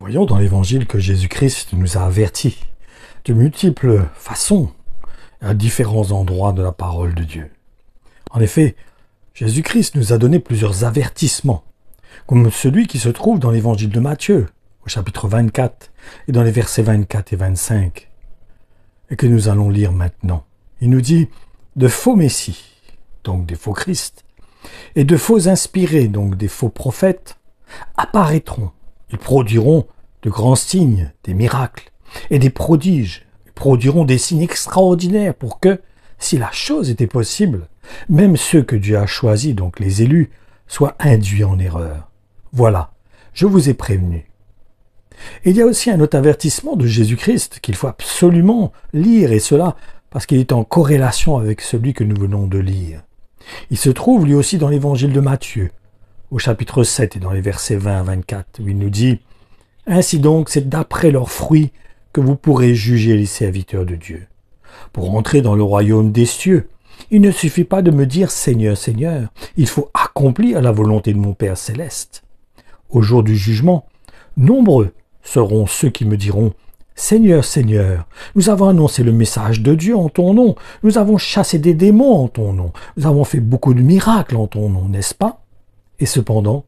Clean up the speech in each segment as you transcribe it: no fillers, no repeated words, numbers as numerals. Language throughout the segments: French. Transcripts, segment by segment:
Voyons dans l'Évangile que Jésus-Christ nous a avertis de multiples façons à différents endroits de la parole de Dieu. En effet, Jésus-Christ nous a donné plusieurs avertissements, comme celui qui se trouve dans l'Évangile de Matthieu, au chapitre 24, et dans les versets 24 et 25, et que nous allons lire maintenant. Il nous dit « De faux messies », donc des faux Christ, et de faux inspirés, donc des faux prophètes, apparaîtront. Ils produiront de grands signes, des miracles et des prodiges. Ils produiront des signes extraordinaires pour que, si la chose était possible, même ceux que Dieu a choisis, donc les élus, soient induits en erreur. Voilà, je vous ai prévenu. Et il y a aussi un autre avertissement de Jésus-Christ qu'il faut absolument lire, et cela parce qu'il est en corrélation avec celui que nous venons de lire. Il se trouve lui aussi dans l'Évangile de Matthieu, au chapitre 7 et dans les versets 20 à 24, où il nous dit « Ainsi donc, c'est d'après leurs fruits que vous pourrez juger les serviteurs de Dieu. Pour entrer dans le royaume des cieux, il ne suffit pas de me dire « Seigneur, Seigneur », il faut accomplir la volonté de mon Père céleste. Au jour du jugement, nombreux seront ceux qui me diront « Seigneur, Seigneur, nous avons annoncé le message de Dieu en ton nom, nous avons chassé des démons en ton nom, nous avons fait beaucoup de miracles en ton nom, n'est-ce pas ? Et cependant,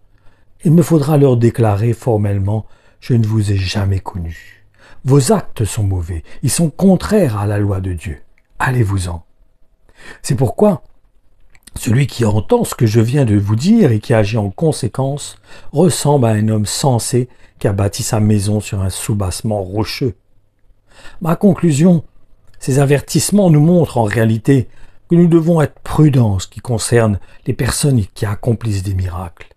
il me faudra leur déclarer formellement « Je ne vous ai jamais connu. Vos actes sont mauvais, ils sont contraires à la loi de Dieu. Allez-vous-en. » C'est pourquoi celui qui entend ce que je viens de vous dire et qui agit en conséquence ressemble à un homme sensé qui a bâti sa maison sur un soubassement rocheux. Ma conclusion, ces avertissements nous montrent en réalité que nous devons être prudents en ce qui concerne les personnes qui accomplissent des miracles.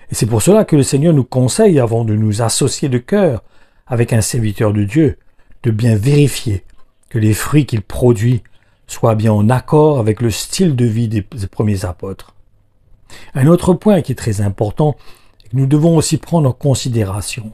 Et c'est pour cela que le Seigneur nous conseille, avant de nous associer de cœur avec un serviteur de Dieu, de bien vérifier que les fruits qu'il produit soient bien en accord avec le style de vie des premiers apôtres. Un autre point qui est très important et que nous devons aussi prendre en considération,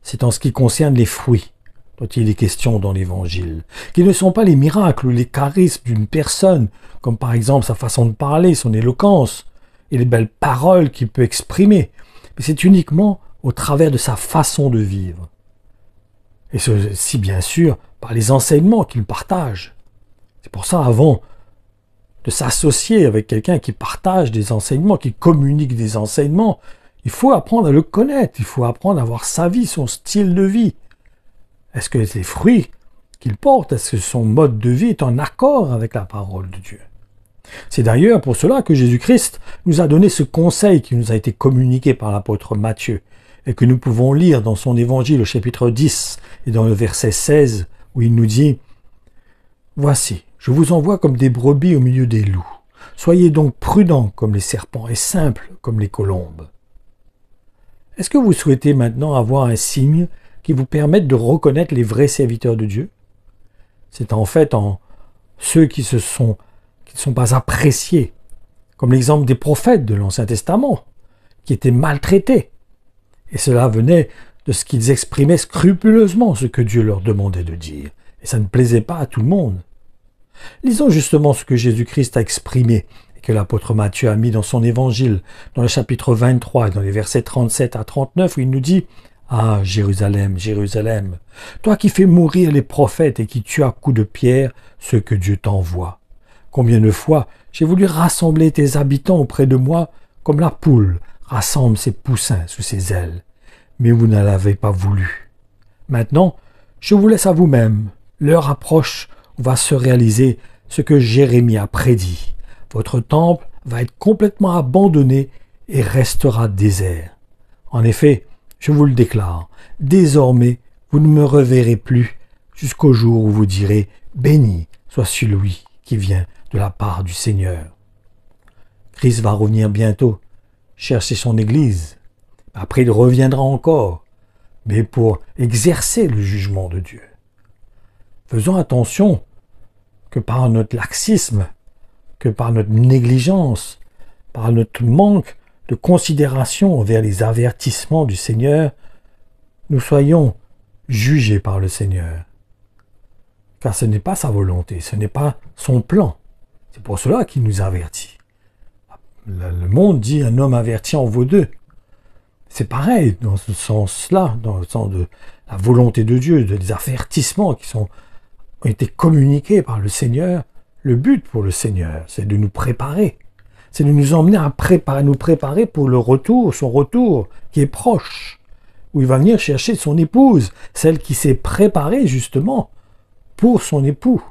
c'est en ce qui concerne les fruits dont il est question dans l'Évangile, qui ne sont pas les miracles ou les charismes d'une personne, comme par exemple sa façon de parler, son éloquence et les belles paroles qu'il peut exprimer, mais c'est uniquement au travers de sa façon de vivre. Et ceci, bien sûr, par les enseignements qu'il partage. C'est pour ça, avant de s'associer avec quelqu'un qui partage des enseignements, qui communique des enseignements, il faut apprendre à le connaître, il faut apprendre à voir sa vie, son style de vie. Est-ce que les fruits qu'il porte, est-ce que son mode de vie est en accord avec la parole de Dieu? C'est d'ailleurs pour cela que Jésus-Christ nous a donné ce conseil qui nous a été communiqué par l'apôtre Matthieu et que nous pouvons lire dans son évangile au chapitre 10 et dans le verset 16 où il nous dit « Voici, je vous envoie comme des brebis au milieu des loups. Soyez donc prudents comme les serpents et simples comme les colombes. » Est-ce que vous souhaitez maintenant avoir un signe qui vous permette de reconnaître les vrais serviteurs de Dieu? C'est en fait en ceux qui ne sont pas appréciés, comme l'exemple des prophètes de l'Ancien Testament, qui étaient maltraités. Et cela venait de ce qu'ils exprimaient scrupuleusement ce que Dieu leur demandait de dire. Et ça ne plaisait pas à tout le monde. Lisons justement ce que Jésus-Christ a exprimé et que l'apôtre Matthieu a mis dans son évangile, dans le chapitre 23, dans les versets 37 à 39, où il nous dit « Ah, Jérusalem, Jérusalem, toi qui fais mourir les prophètes et qui tues à coups de pierre ceux que Dieu t'envoie. Combien de fois j'ai voulu rassembler tes habitants auprès de moi comme la poule rassemble ses poussins sous ses ailes, mais vous ne l'avez pas voulu. Maintenant, je vous laisse à vous-même. L'heure approche où va se réaliser ce que Jérémie a prédit. Votre temple va être complètement abandonné et restera désert. En effet, je vous le déclare, désormais, vous ne me reverrez plus jusqu'au jour où vous direz « Béni soit celui qui vient de la part du Seigneur ». Christ va revenir bientôt, chercher son Église. Après, il reviendra encore, mais pour exercer le jugement de Dieu. Faisons attention que par notre laxisme, que par notre négligence, par notre manque de considération envers les avertissements du Seigneur, nous soyons jugés par le Seigneur. Car ce n'est pas sa volonté, ce n'est pas son plan. C'est pour cela qu'il nous avertit. Le monde dit un homme averti en vaut deux. C'est pareil dans ce sens-là, dans le sens de la volonté de Dieu, des avertissements qui ont été communiqués par le Seigneur. Le but pour le Seigneur, c'est de nous préparer. C'est de nous emmener à nous préparer pour le retour, son retour qui est proche, où il va venir chercher son épouse, celle qui s'est préparée justement pour son époux.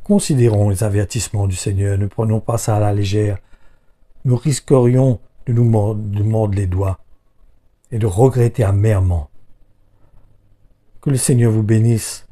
Considérons les avertissements du Seigneur, ne prenons pas ça à la légère. Nous risquerions de nous mordre les doigts et de regretter amèrement. Que le Seigneur vous bénisse